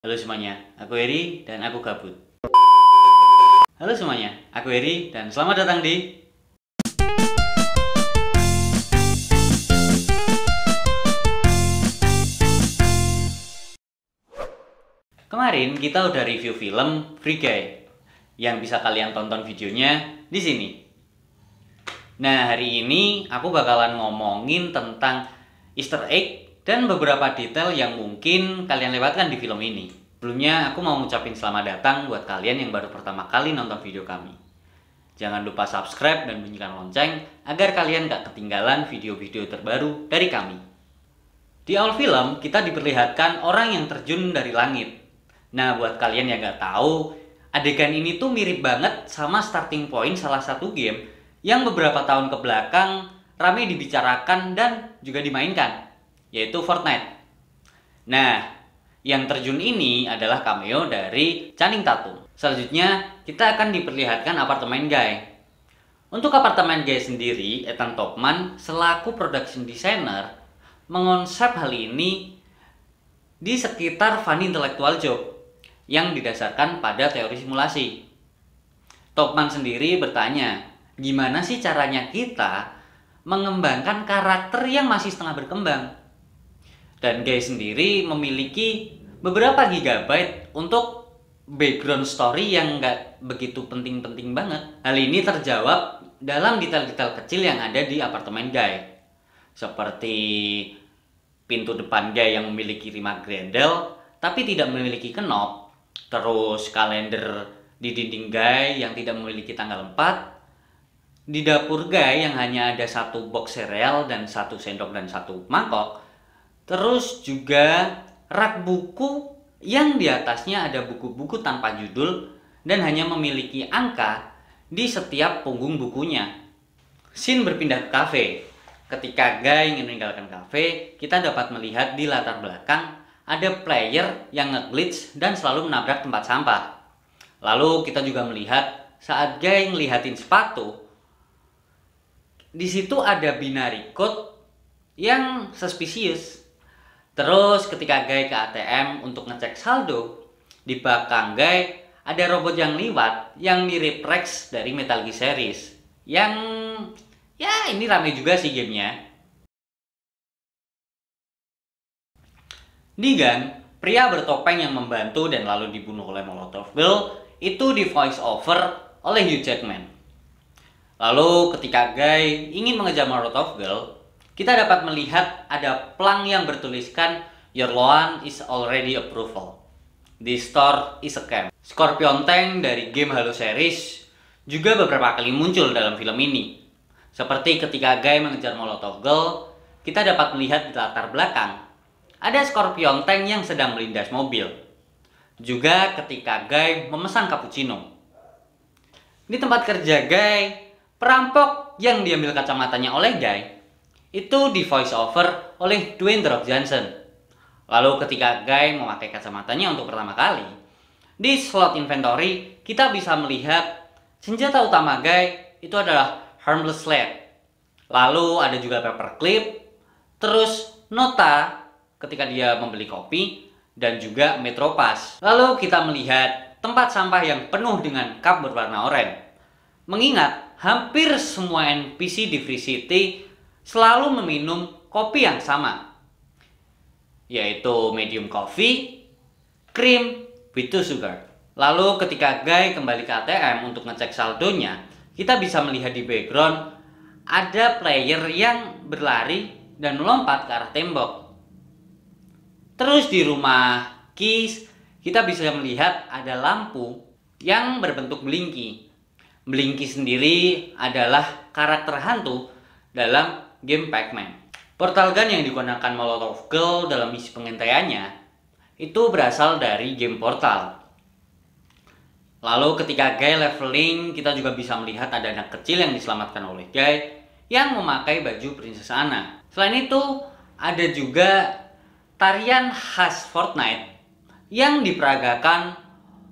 Halo semuanya, aku Eri dan aku gabut. Halo semuanya, aku Eri dan selamat datang di Kemarin kita udah review film Free Guy yang bisa kalian tonton videonya di sini. Nah, hari ini aku bakalan ngomongin tentang Easter egg dan beberapa detail yang mungkin kalian lewatkan di film ini. Sebelumnya, aku mau ngucapin selamat datang buat kalian yang baru pertama kali nonton video kami. Jangan lupa subscribe dan bunyikan lonceng agar kalian gak ketinggalan video-video terbaru dari kami. Di awal film, kita diperlihatkan orang yang terjun dari langit. Nah, buat kalian yang gak tahu, adegan ini tuh mirip banget sama starting point salah satu game yang beberapa tahun ke belakang ramai dibicarakan dan juga dimainkan, yaitu Fortnite. Nah, yang terjun ini adalah cameo dari Channing Tatum. Selanjutnya, kita akan diperlihatkan apartemen Guy. Untuk apartemen Guy sendiri, Ethan Topman selaku production designer mengonsep hal ini di sekitar funny intellectual joke yang didasarkan pada teori simulasi. Topman sendiri bertanya, gimana sih caranya kita mengembangkan karakter yang masih setengah berkembang? Dan Guy sendiri memiliki beberapa gigabyte untuk background story yang nggak begitu penting-penting banget. Hal ini terjawab dalam detail-detail kecil yang ada di apartemen Guy. Seperti pintu depan Guy yang memiliki 5 grendel tapi tidak memiliki kenop. Terus kalender di dinding Guy yang tidak memiliki tanggal 4. Di dapur Guy yang hanya ada 1 box sereal dan 1 sendok dan 1 mangkok. Terus juga rak buku yang di atasnya ada buku-buku tanpa judul dan hanya memiliki angka di setiap punggung bukunya. Scene berpindah ke kafe. Ketika Guy ingin meninggalkan kafe, kita dapat melihat di latar belakang ada player yang nge-glitch dan selalu menabrak tempat sampah. Lalu kita juga melihat saat Guy ngelihatin sepatu, di situ ada binary code yang suspicious. Terus ketika Guy ke ATM untuk ngecek saldo, di belakang Guy ada robot yang liwat yang mirip Rex dari Metal Gear series. Yang ya ini rame juga sih gamenya. Di gang, pria bertopeng yang membantu dan lalu dibunuh oleh Molotov Girl itu di voice over oleh Hugh Jackman. Lalu ketika Guy ingin mengejar Molotov Girl, kita dapat melihat ada plang yang bertuliskan "Your loan is already approval. This store is a scam." Scorpion Tank dari game Halo series juga beberapa kali muncul dalam film ini. Seperti ketika Guy mengejar Molotov Girl, kita dapat melihat di latar belakang ada Scorpion Tank yang sedang melindas mobil. Juga ketika Guy memesan cappuccino. Di tempat kerja Guy, perampok yang diambil kacamatanya oleh Guy itu di voice over oleh Dwayne The Rock Johnson. Lalu ketika Guy memakai kacamatanya untuk pertama kali, di slot inventory kita bisa melihat senjata utama Guy itu adalah harmless lead. Lalu ada juga paperclip, terus nota ketika dia membeli kopi, dan juga Metropass. Lalu kita melihat tempat sampah yang penuh dengan cup berwarna oranye. Mengingat hampir semua NPC di Free City selalu meminum kopi yang sama, yaitu medium coffee, cream, with 2 sugar. Lalu ketika Guy kembali ke ATM untuk ngecek saldonya, kita bisa melihat di background ada player yang berlari dan melompat ke arah tembok. Terus di rumah Keys, kita bisa melihat ada lampu yang berbentuk Blinky. Blinky sendiri adalah karakter hantu dalam game Pac-Man. Portal gun yang digunakan Molotov Girl dalam misi pengintaiannya itu berasal dari game Portal. Lalu ketika Guy leveling, kita juga bisa melihat ada anak kecil yang diselamatkan oleh Guy yang memakai baju Princess Anna. Selain itu, ada juga tarian khas Fortnite yang diperagakan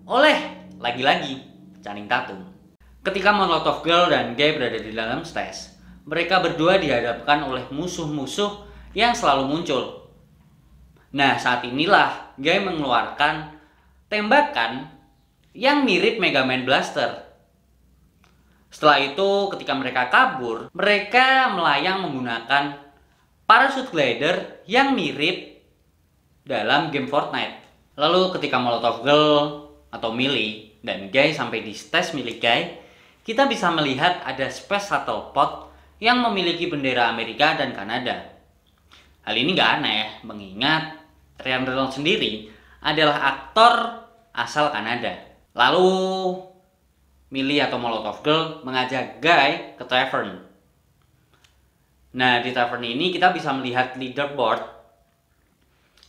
oleh lagi-lagi Channing Tatum. Ketika Molotov Girl dan Guy berada di dalam stage, mereka berdua dihadapkan oleh musuh-musuh yang selalu muncul. Nah, saat inilah Guy mengeluarkan tembakan yang mirip Mega Man Blaster. Setelah itu, ketika mereka kabur, mereka melayang menggunakan parachute glider yang mirip dalam game Fortnite. Lalu ketika Molotov Girl atau Millie dan Guy sampai di stage milik Guy, kita bisa melihat ada Space Shuttle Pod yang memiliki bendera Amerika dan Kanada. Hal ini nggak aneh, mengingat Ryan Reynolds sendiri adalah aktor asal Kanada. Lalu Millie atau Molotov Girl mengajak Guy ke tavern. Nah, di tavern ini kita bisa melihat leaderboard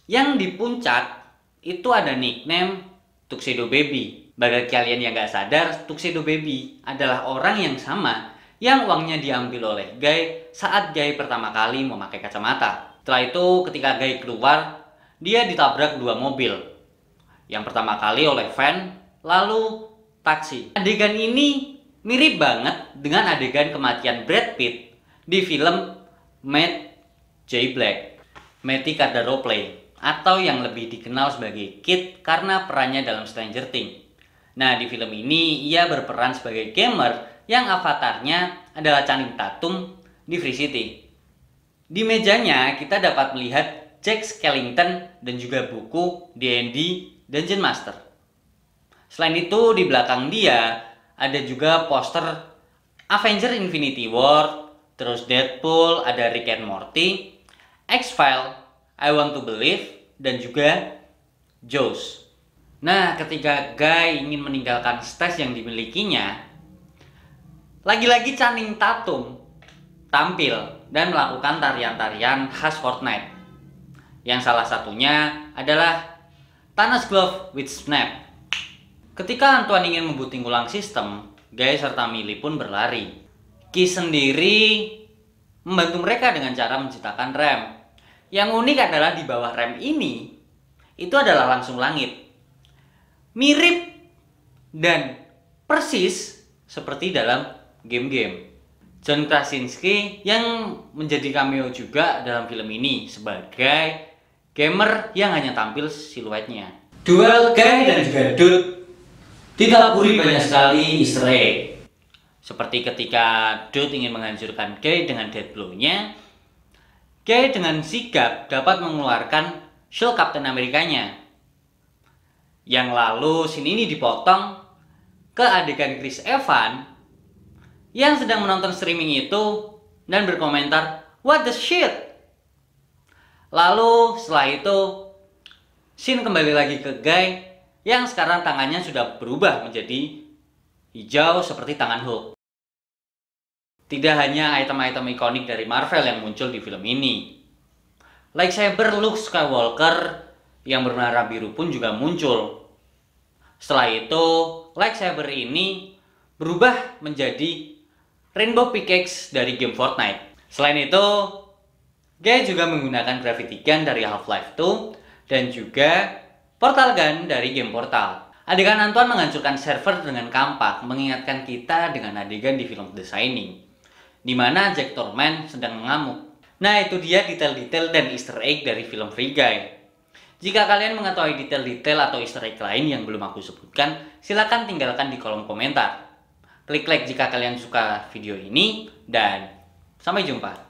yang di puncak itu ada nickname Tuxedo Baby. Bagi kalian yang nggak sadar, Tuxedo Baby adalah orang yang sama yang uangnya diambil oleh Guy saat Guy pertama kali memakai kacamata. Setelah itu, ketika Guy keluar, dia ditabrak dua mobil. Yang pertama kali oleh van, lalu taksi. Adegan ini mirip banget dengan adegan kematian Brad Pitt di film Matt J. Black, Matty Carda Roleplay, atau yang lebih dikenal sebagai Kid karena perannya dalam Stranger Things. Nah, di film ini ia berperan sebagai gamer yang avatarnya adalah Channing Tatum di Free City. Di mejanya kita dapat melihat Jack Skellington dan juga buku D&D Dungeon Master. Selain itu, di belakang dia ada juga poster Avengers Infinity War, terus Deadpool, ada Rick and Morty, X-Files, I Want to Believe, dan juga Jaws. Nah, ketika Guy ingin meninggalkan stage yang dimilikinya, lagi-lagi Channing Tatum tampil dan melakukan tarian-tarian khas Fortnite. Yang salah satunya adalah Thanos Glove with Snap. Ketika Antoine ingin membuting ulang sistem, Guy serta Millie pun berlari. Key sendiri membantu mereka dengan cara menciptakan rem. Yang unik adalah di bawah rem ini, itu adalah langsung langit. Mirip dan persis seperti dalam game-game. John Krasinski yang menjadi cameo juga dalam film ini sebagai gamer yang hanya tampil siluetnya. Duel Guy dan juga Dude ditaburi banyak sekali easter egg. Seperti ketika Dude ingin menghancurkan Guy dengan death blow-nya, Guy dengan sigap dapat mengeluarkan shield Captain Amerikanya. Yang lalu scene ini dipotong ke adegan Chris Evans yang sedang menonton streaming itu dan berkomentar, "What the shit?" Lalu setelah itu scene kembali lagi ke Guy yang sekarang tangannya sudah berubah menjadi hijau seperti tangan Hulk. Tidak hanya item-item ikonik dari Marvel yang muncul di film ini. Lightsaber Luke Skywalker yang berwarna biru pun juga muncul. Setelah itu, lightsaber ini berubah menjadi Rainbow Pickaxe dari game Fortnite. Selain itu, Guy juga menggunakan Gravity Gun dari Half-Life 2 dan juga Portal Gun dari game Portal. Adegan Antoine menghancurkan server dengan kampak mengingatkan kita dengan adegan di film The Shining, di mana Jack Torment sedang mengamuk. Nah, itu dia detail-detail dan easter egg dari film Free Guy. Jika kalian mengetahui detail-detail atau easter egg lain yang belum aku sebutkan, silakan tinggalkan di kolom komentar. Klik like jika kalian suka video ini, dan sampai jumpa.